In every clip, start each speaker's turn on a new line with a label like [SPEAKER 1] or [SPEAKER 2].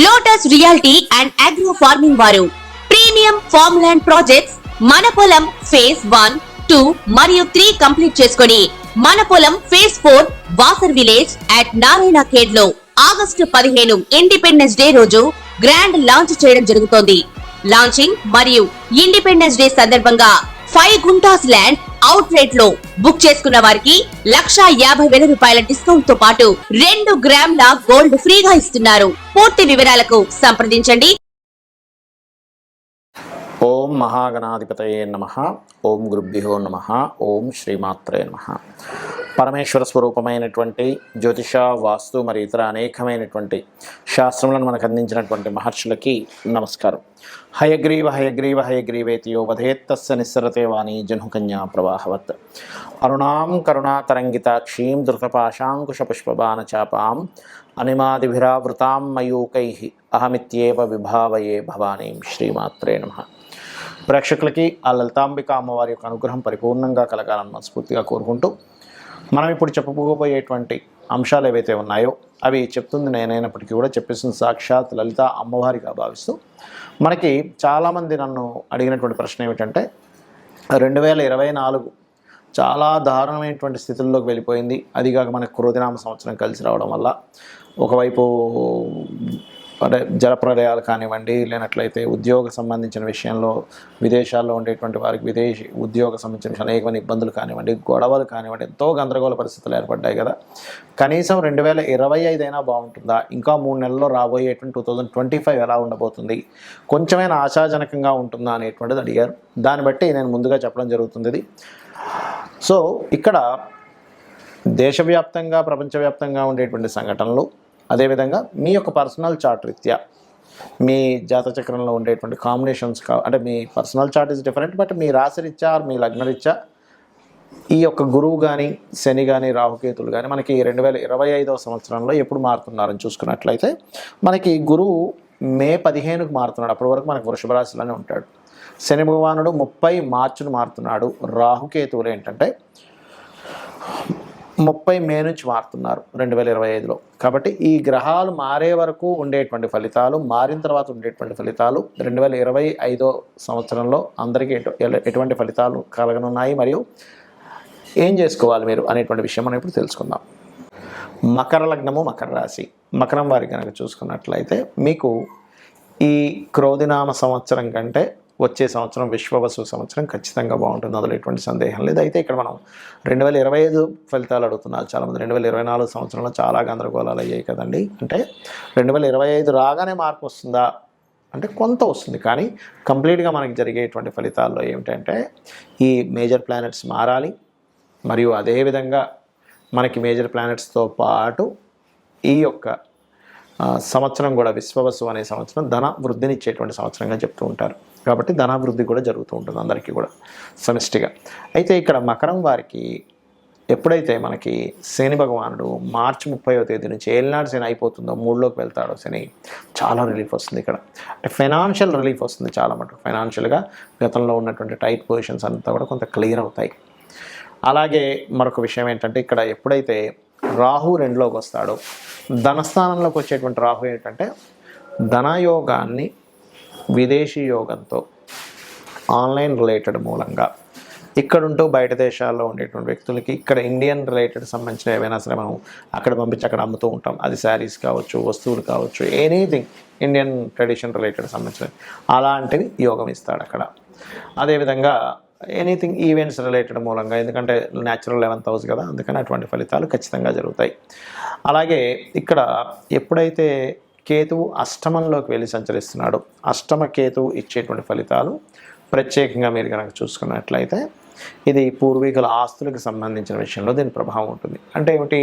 [SPEAKER 1] Lotus reality and agro farming వారు premium farm land projects మన పొలం ఫేజ్ 1, 2 మరియు 3 కంప్లీట్ చేసుకొని మన పొలం phase 4 Wasar village at Narayana Khed లో ఆగస్టు 15 ఇండిపెండెన్స్ డే రోజు గ్రాండ్ లాంచ్ చేయడం జరుగుతోంది. లాంచింగ్ మరియు ఇండిపెండెన్స్ డే సందర్భంగా 5 గుంటాస్ ల్యాండ్ అవుట్ రేట్ లో బుక్ చేసుకున్న వారికి 1,50,000 రూపాయల డిస్కౌంట్ తో పాటు 2 గ్రాముల గోల్డ్ ఫ్రీగా ఇస్తున్నారు. పూర్తి వివరాలకు సంప్రదించండి.
[SPEAKER 2] ఓం మహాగణాధిపతయే నమః. ఓం గురుభ్యో నమః. ఓం శ్రీమాత్రే నమః. పరమేశ్వర స్వరూపమైనటువంటి జ్యోతిష, వాస్తు మరియు ఇతర అనేకమైనటువంటి శాస్త్రములను మనకు అందించినటువంటి మహర్షులకి నమస్కారం. హయగ్రీవ హయగ్రీవ హయగ్రీవేతి యో వధేత్తస్య నిస్సరతే వాణి జహ్నుకన్యా ప్రవాహవత్. అరుణాం కరుణాతరంగితాక్షీం ధృతపాశాంకుశపుష్పబాణచాపాం అనిమాదిభిరావృతాం మయూకైః అహమిత్యేవ విభావయే భవానీం. శ్రీమాత్రే నమః. ప్రేక్షకులకి ఆ లలితాంబిక అమ్మవారి యొక్క అనుగ్రహం పరిపూర్ణంగా కలగాలని మనస్ఫూర్తిగా కోరుకుంటూ, మనం ఇప్పుడు చెప్పబోయేటువంటి అంశాలు ఏవైతే ఉన్నాయో అవి చెప్తుంది నేనైనప్పటికీ కూడా చెప్పేసిన సాక్షాత్ లలిత అమ్మవారిగా భావిస్తూ, మనకి చాలామంది నన్ను అడిగినటువంటి ప్రశ్న ఏమిటంటే 2024 చాలా దారుణమైనటువంటి స్థితుల్లోకి వెళ్ళిపోయింది. అదిగాక మనకు క్రోధినామ సంవత్సరం కలిసి రావడం వల్ల ఒకవైపు అంటే జలప్రలయాలు కానివ్వండి, లేనట్లయితే ఉద్యోగ సంబంధించిన విషయంలో విదేశాల్లో ఉండేటువంటి వారికి విదేశీ ఉద్యోగ సంబంధించిన అనేకమైన ఇబ్బందులు కానివ్వండి, గొడవలు కానివ్వండి, ఎంతో గందరగోళ పరిస్థితులు ఏర్పడ్డాయి కదా. కనీసం 2025 అయినా బాగుంటుందా, ఇంకా 3 నెలల్లో రాబోయేటువంటి 2025 ఎలా ఉండబోతుంది, కొంచెమైనా ఆశాజనకంగా ఉంటుందా అనేటువంటిది అడిగారు. దాన్ని బట్టి నేను ముందుగా చెప్పడం జరుగుతుంది. సో ఇక్కడ దేశవ్యాప్తంగా ప్రపంచవ్యాప్తంగా ఉండేటువంటి సంఘటనలు, అదేవిధంగా మీ యొక్క పర్సనల్ చార్ట్ రీత్యా మీ జాతచక్రంలో ఉండేటువంటి కాంబినేషన్స్ అంటే మీ personal chart is different, but మీ రాశి రీత్యా మీ లగ్నరీత్యా ఈ యొక్క గురువు కానీ, శని కానీ, రాహుకేతులు కానీ మనకి 2025వ సంవత్సరంలో ఎప్పుడు మారుతున్నారని చూసుకున్నట్లయితే, మనకి గురువు మే 15కు మారుతున్నాడు. అప్పటి వరకు మనకు వృషభ రాశిలోనే ఉంటాడు. శని భగవానుడు 30 మార్చిను మారుతున్నాడు. రాహుకేతువులు ఏంటంటే 30 మే నుంచి మారుతున్నారు 2025లో. కాబట్టి ఈ గ్రహాలు మారే వరకు ఉండేటువంటి ఫలితాలు, మారిన తర్వాత ఉండేటువంటి ఫలితాలు 2025 సంవత్సరంలో అందరికీ ఎటువంటి ఫలితాలు కలగనున్నాయి, మరియు ఏం చేసుకోవాలి మీరు అనేటువంటి విషయం మనం ఇప్పుడు తెలుసుకుందాం. మకర లగ్నము, మకర రాశి, మకరం వారికి కనుక చూసుకున్నట్లయితే మీకు ఈ క్రోధినామ సంవత్సరం కంటే వచ్చే సంవత్సరం విశ్వవసు సంవత్సరం ఖచ్చితంగా బాగుంటుంది, అందులో ఎటువంటి సందేహం లేదు. అయితే ఇక్కడ మనం 2025 ఫలితాలు అడుగుతున్నారు చాలామంది. 2024 సంవత్సరంలో చాలా గందరగోళాలు అయ్యాయి కదండి. అంటే 2025 రాగానే మార్పు వస్తుందా అంటే కొంత వస్తుంది, కానీ కంప్లీట్గా మనకి జరిగేటువంటి ఫలితాల్లో ఏమిటంటే ఈ మేజర్ ప్లానెట్స్ మారాలి, మరియు అదేవిధంగా మనకి మేజర్ ప్లానెట్స్తో పాటు ఈ యొక్క సంవత్సరం కూడా విశ్వవసు అనే సంవత్సరం ధన వృద్ధినిచ్చేటువంటి సంవత్సరంగా చెప్తూ ఉంటారు. కాబట్టి ధనాభివృద్ధి కూడా జరుగుతూ ఉంటుంది అందరికీ కూడా సమిష్టిగా. అయితే ఇక్కడ మకరం వారికి ఎప్పుడైతే మనకి శని భగవానుడు మార్చి 30వ తేదీ నుంచి ఏలినాడు శని అయిపోతుందో 3లోకి వెళ్తాడో శని, చాలా రిలీఫ్ వస్తుంది ఇక్కడ. అంటే ఫైనాన్షియల్ రిలీఫ్ వస్తుంది చాలా మటుకు. ఫైనాన్షియల్గా గతంలో ఉన్నటువంటి టైట్ పొజిషన్స్ అంతా కూడా కొంత క్లియర్ అవుతాయి. అలాగే మరొక విషయం ఏంటంటే ఇక్కడ ఎప్పుడైతే రాహు 2లోకి వస్తాడో, ధనస్థానంలోకి వచ్చేటువంటి రాహు ఏంటంటే ధనయోగాన్ని విదేశీ యోగంతో ఆన్లైన్ రిలేటెడ్ మూలంగా ఇక్కడుంటూ బయట దేశాల్లో ఉండేటువంటి వ్యక్తులకి ఇక్కడ ఇండియన్ రిలేటెడ్ సంబంధించిన ఏవైనా సరే మనం అక్కడ పంపించి అక్కడ అమ్ముతూ ఉంటాం. అది శారీస్ కావచ్చు, వస్తువులు కావచ్చు, ఎనీథింగ్ ఇండియన్ ట్రెడిషన్ రిలేటెడ్ సంబంధించిన అలాంటివి యోగం ఇస్తాడు అక్కడ. అదేవిధంగా ఎనీథింగ్ ఈవెంట్స్ రిలేటెడ్ మూలంగా, ఎందుకంటే న్యాచురల్ 11th హౌస్ కదా, అందుకని అటువంటి ఫలితాలు ఖచ్చితంగా జరుగుతాయి. అలాగే ఇక్కడ ఎప్పుడైతే కేతువు అష్టమంలోకి వెళ్ళి సంచరిస్తున్నాడు, అష్టమ కేతువు ఇచ్చేటువంటి ఫలితాలు ప్రత్యేకంగా మీరు కనుక చూసుకున్నట్లయితే ఇది పూర్వీకుల ఆస్తులకు సంబంధించిన విషయంలో దీని ప్రభావం ఉంటుంది. అంటే ఏమిటి,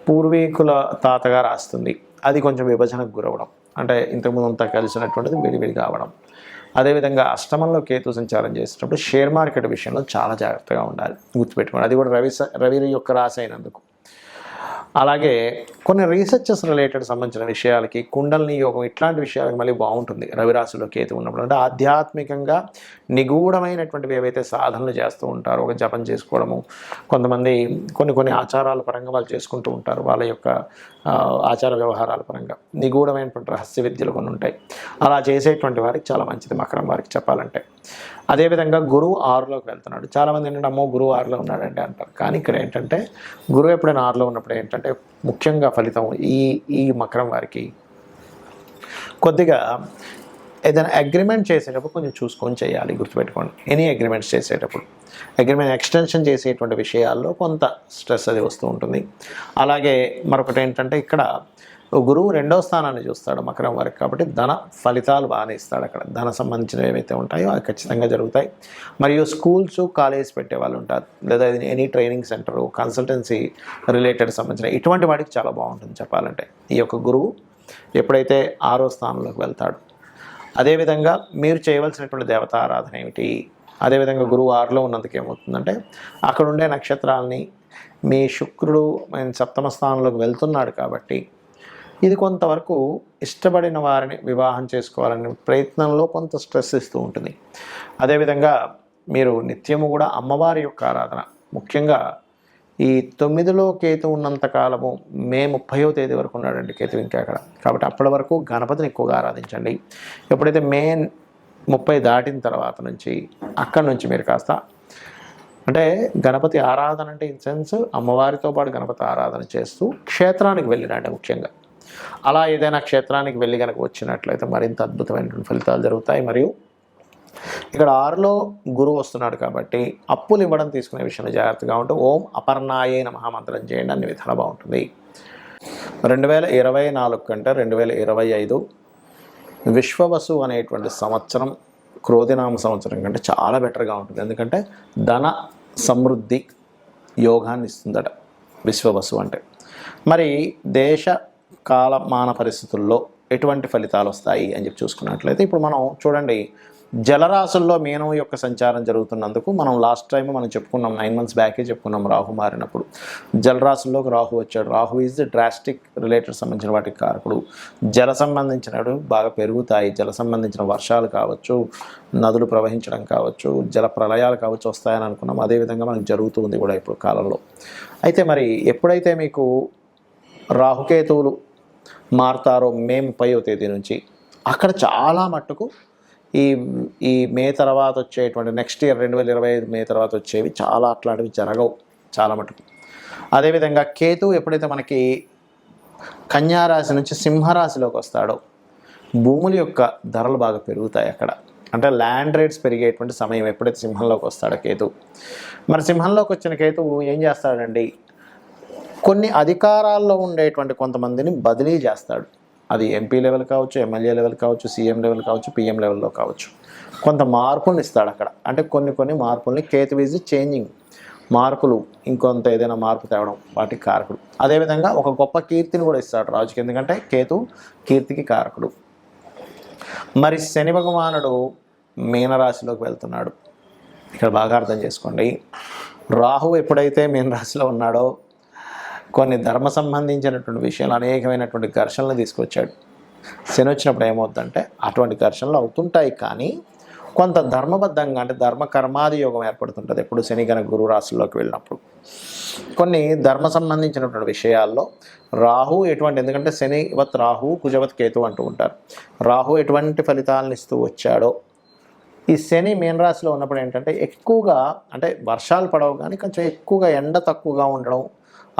[SPEAKER 2] పూర్వీకుల తాతగారు ఆస్తుంది అది కొంచెం విభజనకు గురవడం, అంటే ఇంతకుముందు అంతా కలిసినటువంటిది విడివిడి కావడం. అదేవిధంగా అష్టమంలో కేతు సంచారం చేసేటప్పుడు షేర్ మార్కెట్ విషయంలో చాలా జాగ్రత్తగా ఉండాలి, గుర్తుపెట్టుకోండి. అది కూడా రవి యొక్క రాశి అయినందుకు. అలాగే కొన్ని రీసెర్చెస్ రిలేటెడ్ సంబంధించిన విషయాలకి కుండలిని యోగం ఇట్లాంటి విషయాలకి మళ్ళీ బాగుంటుంది రవిరాశిలో కేతు ఉన్నప్పుడు. అంటే ఆధ్యాత్మికంగా నిగూఢమైనటువంటివి ఏవైతే సాధనలు చేస్తూ ఉంటారో, ఒక జపం చేసుకోవడము, కొంతమంది కొన్ని ఆచారాల పరంగా వాళ్ళు చేసుకుంటూ ఉంటారు, వాళ్ళ యొక్క ఆచార వ్యవహారాల పరంగా నిగూఢమైనటువంటి రహస్య విద్యలు కొన్ని ఉంటాయి. అలా చేసేటువంటి వారికి చాలా మంచిది మకరం వారికి చెప్పాలంటే. అదేవిధంగా గురువు 6లోకి వెళ్తున్నాడు. చాలామంది ఏంటంటే అమ్మో గురువు 6లో ఉన్నాడంటే అంటారు. కానీ ఇక్కడ ఏంటంటే గురువు ఎప్పుడైనా 6లో ఉన్నప్పుడు ఏంటంటే ముఖ్యంగా ఫలితం ఈ మకరం వారికి కొద్దిగా ఏదైనా అగ్రిమెంట్ చేసేటప్పుడు కొంచెం చూసుకొని చేయాలి, గుర్తుపెట్టుకోండి. ఎనీ అగ్రిమెంట్స్ చేసేటప్పుడు అగ్రిమెంట్ ఎక్స్టెన్షన్ చేసేటువంటి విషయాల్లో కొంత స్ట్రెస్ అది వస్తూ ఉంటుంది. అలాగే మరొకటి ఏంటంటే ఇక్కడ గురువు 2వ స్థానాన్ని చూస్తాడు మకరం వారికి, కాబట్టి ధన ఫలితాలు బాగానే ఇస్తాడు. అక్కడ ధన సంబంధించినవి ఏవైతే ఉంటాయో అవి ఖచ్చితంగా జరుగుతాయి. మరియు స్కూల్స్ కాలేజ్ పెట్టే వాళ్ళు ఉంటారు, లేదా any training centre, consultancy related సంబంధించిన ఇటువంటి వాటికి చాలా బాగుంటుంది చెప్పాలంటే ఈ యొక్క గురువు ఎప్పుడైతే 6వ స్థానంలోకి వెళ్తాడు. అదేవిధంగా మీరు చేయవలసినటువంటి దేవతా ఆరాధన ఏమిటి? అదేవిధంగా గురువు 6లో ఉన్నందుకు ఏమవుతుందంటే అక్కడ ఉండే నక్షత్రాలని మీ శుక్రుడు సప్తమ స్థానంలోకి వెళ్తున్నాడు కాబట్టి ఇది కొంతవరకు ఇష్టపడిన వారిని వివాహం చేసుకోవాలనే ప్రయత్నంలో కొంత స్ట్రెస్ ఇస్తూ ఉంటుంది. అదేవిధంగా మీరు నిత్యము కూడా అమ్మవారి యొక్క ఆరాధన, ముఖ్యంగా ఈ 9లో కేతు ఉన్నంత కాలము మే 30వ తేదీ వరకు ఉన్నాడండి కేతు ఇంకా అక్కడ, కాబట్టి అప్పటి వరకు గణపతిని ఎక్కువగా ఆరాధించండి. ఎప్పుడైతే మే 30 దాటిన తర్వాత నుంచి అక్కడి నుంచి మీరు కాస్త అంటే గణపతి ఆరాధన అంటే ఇన్ సెన్స్ అమ్మవారితో పాటు గణపతి ఆరాధన చేస్తూ క్షేత్రానికి వెళ్ళినట్టే ముఖ్యంగా. అలా ఏదైనా క్షేత్రానికి వెళ్ళి కనుక వచ్చినట్లయితే మరింత అద్భుతమైనటువంటి ఫలితాలు జరుగుతాయి. మరియు ఇక్కడ 6లో గురువు వస్తున్నాడు కాబట్టి అప్పులు ఇవ్వడం తీసుకునే విషయంలో జాగ్రత్తగా ఉంటూ ఓం అపర్ణాయే నమః మంత్రం చేయండి, అన్ని విధాలు బాగుంటుంది. 2024 కంటే 2025 విశ్వవసు అనేటువంటి సంవత్సరం క్రోధినామ సంవత్సరం కంటే చాలా బెటర్గా ఉంటుంది. ఎందుకంటే ధన సమృద్ధి యోగాన్ని ఇస్తుందట విశ్వవసు అంటే. మరి దేశ కాలమాన పరిస్థితుల్లో ఎటువంటి ఫలితాలు వస్తాయి అని చెప్పి చూసుకున్నట్లయితే ఇప్పుడు మనం చూడండి, జలరాశుల్లో మీనం యొక్క సంచారం జరుగుతున్నందుకు మనం లాస్ట్ టైం మనం చెప్పుకున్నాం, 9 months బ్యాకే చెప్పుకున్నాం రాహు మారినప్పుడు జలరాశుల్లోకి రాహు వచ్చాడు. Rahu is the drastic related సంబంధించిన వాటికి కారకుడు. జల సంబంధించినవి బాగా పెరుగుతాయి, జల సంబంధించిన వర్షాలు కావచ్చు, నదులు ప్రవహించడం కావచ్చు, జల ప్రళయాలు కావచ్చు వస్తాయని అనుకున్నాం. అదేవిధంగా మనకు జరుగుతుంది కూడా ఇప్పుడు కాలంలో. అయితే మరి ఎప్పుడైతే మీకు రాహుకేతువులు మారుతారో మే 30వ తేదీ నుంచి అక్కడ చాలా మట్టుకు ఈ మే తర్వాత వచ్చేటువంటి నెక్స్ట్ ఇయర్ 2025 మే తర్వాత వచ్చేవి చాలా అట్లాంటివి జరగవు చాలా మటుకు. అదేవిధంగా కేతు ఎప్పుడైతే మనకి కన్యారాశి నుంచి సింహరాశిలోకి వస్తాడో భూముల యొక్క ధరలు బాగా పెరుగుతాయి అక్కడ. అంటే ల్యాండ్ రేట్స్ పెరిగేటువంటి సమయం ఎప్పుడైతే సింహంలోకి వస్తాడో కేతు. మరి సింహంలోకి వచ్చిన కేతు ఏం చేస్తాడండి, కొన్ని అధికారాల్లో ఉండేటువంటి కొంతమందిని బదిలీ చేస్తాడు. అది ఎంపీ లెవెల్ కావచ్చు, ఎమ్మెల్యే లెవెల్ కావచ్చు, సీఎం లెవెల్ కావచ్చు, పిఎం లెవెల్లో కావచ్చు. కొంత మార్పులను ఇస్తాడు అక్కడ. అంటే కొన్ని మార్పుల్ని కేతు ఈజ్ చేంజింగ్, మార్పులు ఇంకొంత ఏదైనా మార్పు తేవడం వాటికి కారకుడు. అదేవిధంగా ఒక గొప్ప కీర్తిని కూడా ఇస్తాడు రాజుకి, ఎందుకంటే కేతు కీర్తికి కారకుడు. మరి శని భగవానుడు మీనరాశిలోకి వెళ్తున్నాడు. ఇక్కడ బాగా అర్థం చేసుకోండి, రాహు ఎప్పుడైతే మీనరాశిలో ఉన్నాడో కొన్ని ధర్మ సంబంధించినటువంటి విషయాలు అనేకమైనటువంటి ఘర్షణలు తీసుకొచ్చాడు. శని వచ్చినప్పుడు ఏమవుతుందంటే అటువంటి ఘర్షణలు అవుతుంటాయి, కానీ కొంత ధర్మబద్ధంగా అంటే ధర్మ కర్మాది యోగం ఏర్పడుతుంటుంది ఎప్పుడు శని కనుక గురు రాశుల్లోకి వెళ్ళినప్పుడు. కొన్ని ధర్మ సంబంధించినటువంటి విషయాల్లో రాహు ఎటువంటి, ఎందుకంటే శనివత్ రాహు కుజవత్ కేతు అంటూ ఉంటారు. రాహు ఎటువంటి ఫలితాలను ఇస్తూ వచ్చాడో ఈ శని మీనరాశిలో ఉన్నప్పుడు ఏంటంటే ఎక్కువగా అంటే వర్షాలు పడవు, కానీ కొంచెం ఎక్కువగా ఎండ తక్కువగా ఉండడం,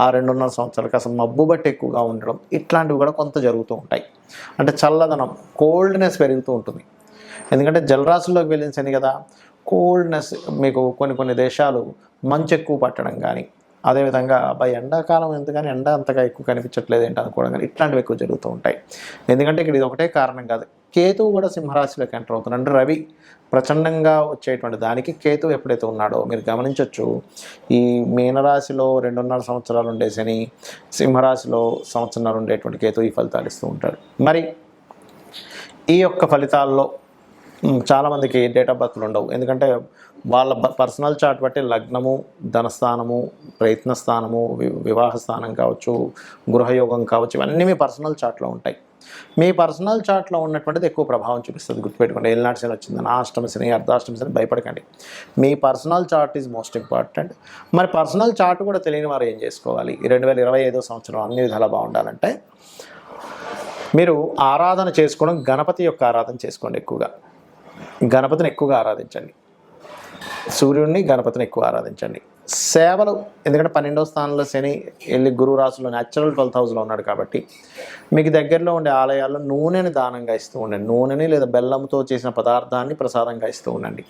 [SPEAKER 2] ఆ 2.5 సంవత్సరాలకు అసలు మబ్బు బట్టి ఎక్కువగా ఉండడం, ఇట్లాంటివి కూడా కొంత జరుగుతూ ఉంటాయి. అంటే చల్లదనం, కోల్డ్నెస్ పెరుగుతూ ఉంటుంది. ఎందుకంటే జలరాశుల్లోకి వెళ్ళిన శని కదా, కోల్డ్నెస్ మీకు కొన్ని దేశాలు మంచు ఎక్కువ పట్టడం కానీ, అదేవిధంగా ఎండాకాలం ఎందుకని ఎండ అంతగా ఎక్కువ కనిపించట్లేదు ఏంటి అనుకోవడం కానీ ఇట్లాంటివి ఎక్కువ జరుగుతూ ఉంటాయి. ఎందుకంటే ఇక్కడ ఇది ఒకటే కారణం కాదు, కేతువు కూడా సింహరాశిలోకి ఎంటర్ అవుతున్నాడు. అంటే రవి ప్రచండంగా వచ్చేటువంటి దానికి కేతు ఎప్పుడైతే ఉన్నాడో మీరు గమనించవచ్చు. ఈ మీనరాశిలో 2.5 సంవత్సరాలు ఉండే శని, సింహరాశిలో సంవత్సరాలు ఉండేటువంటి కేతు ఈ ఫలితాలు ఇస్తూ ఉంటాడు. మరి ఈ యొక్క ఫలితాల్లో చాలామందికి డేట్ ఆఫ్ బర్త్లు ఉండవు, ఎందుకంటే వాళ్ళ పర్సనల్ చార్ట్ బట్టి లగ్నము, ధనస్థానము, ప్రయత్న స్థానము, వివాహ స్థానం కావచ్చు, గృహయోగం కావచ్చు, ఇవన్నీ మీ పర్సనల్ చార్ట్లో ఉంటాయి. మీ పర్సనల్ చార్ట్లో ఉన్నటువంటిది ఎక్కువ ప్రభావం చూపిస్తుంది. గుర్తుపెట్టుకోండి, ఏలినాటి శని వచ్చిందని అష్టమ శని, అర్ధాష్టమ శని భయపడకండి. మీ personal chart is most important. మరి పర్సనల్ చార్ట్ కూడా తెలియని వారు ఏం చేసుకోవాలి? 2025 సంవత్సరం అన్ని విధాలా బాగుండాలంటే మీరు ఆరాధన చేసుకోవడం, గణపతి యొక్క ఆరాధన చేసుకోండి. ఎక్కువగా గణపతిని ఎక్కువగా ఆరాధించండి. సూర్యుడిని, గణపతిని ఎక్కువ ఆరాధించండి. సేవలు, ఎందుకంటే 12వ స్థానంలో శని వెళ్ళి గురువు రాశిలో న్యాచురల్ 12th హౌస్లో ఉన్నాడు కాబట్టి మీకు దగ్గరలో ఉండే ఆలయాల్లో నూనెని దానంగా ఇస్తూ ఉండండి. నూనెని లేదా బెల్లంతో చేసిన పదార్థాన్ని ప్రసాదంగా ఇస్తూ ఉండండి.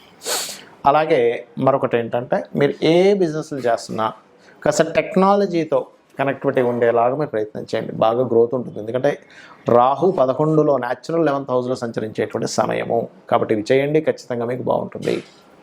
[SPEAKER 2] అలాగే మరొకటి ఏంటంటే, మీరు ఏ బిజినెస్లు చేస్తున్నా కాస్త టెక్నాలజీతో కనెక్టివిటీ ఉండేలాగా మీరు ప్రయత్నం చేయండి. బాగా గ్రోత్ ఉంటుంది. ఎందుకంటే రాహు 11లో న్యాచురల్ 11th హౌస్లో సంచరించేటువంటి సమయము కాబట్టి ఇవి చేయండి, ఖచ్చితంగా మీకు బాగుంటుంది.